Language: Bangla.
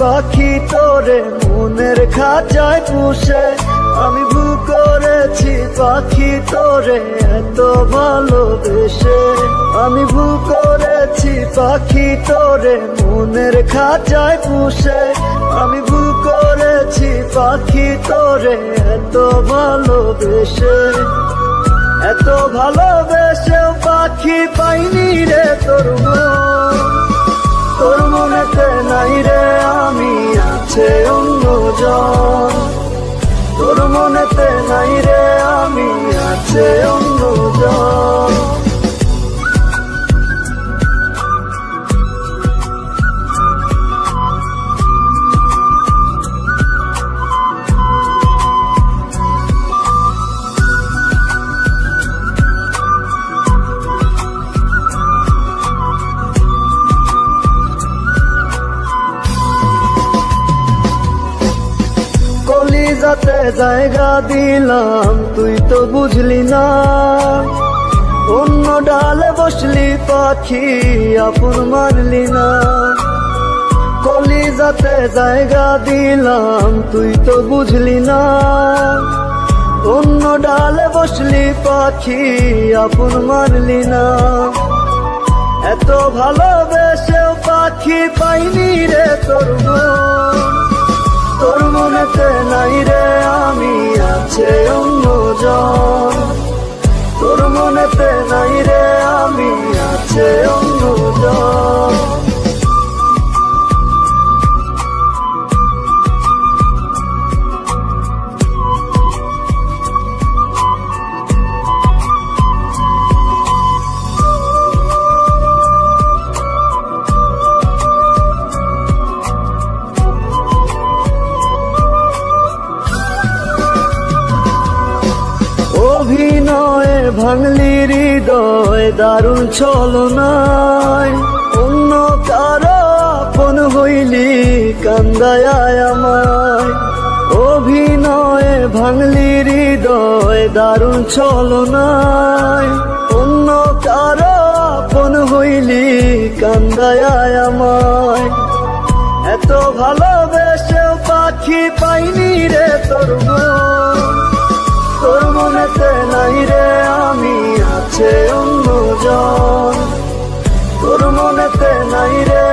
পাখি তোরে মনের খাঁচায় পুষে, আমি ভুল করেছি পাখি তোরে এত ভালোবেসে। আমি ভুল করেছি পাখি তোরে মনের খাঁচায় পুষে, আমি ভুল করেছি পাখি তোরে এত ভালোবেসে। এত ভালোবেসেও পাখি পাইনি রে তোর মন, তোর মনেতে নাই রে আমি আছে অন্যজন, তোর মনেতে নাই রে আমি আছে অন্যজন। কলিজাতে জায়গা দিলাম তুই তো বুঝলি না, অন্য ডালে বসলি পাখি আপন মানলি না। কলিজাতে জায়গা দিলাম তুই তো বুঝলি না, অন্য ডালে বসলি পাখি আপন মানলি না। এত ভালোবেসেও পাখি পাইনি রে তোর মন, তোর মনেতে নাই রে আমি আছে অন্যজন, তোর মনেতে নাই রে আমি আছে অন্যজন। অভিনয়ে ভাঙলি হৃদয় দারুণ ছলনায়, অন্য কারো আপন হইলি কান্দায় আমায়। অভিনয়ে ভাঙলি হৃদয় দারুণ ছলনায়, অন্য কারো আপন হইলি কান্দায় আমায়। এত ভালোবেসেও পাখি পাইনি রে তোর মন, তোর মনেতে নাই রে আমি আছে অন্যজন, তোর মনেতে নাই রে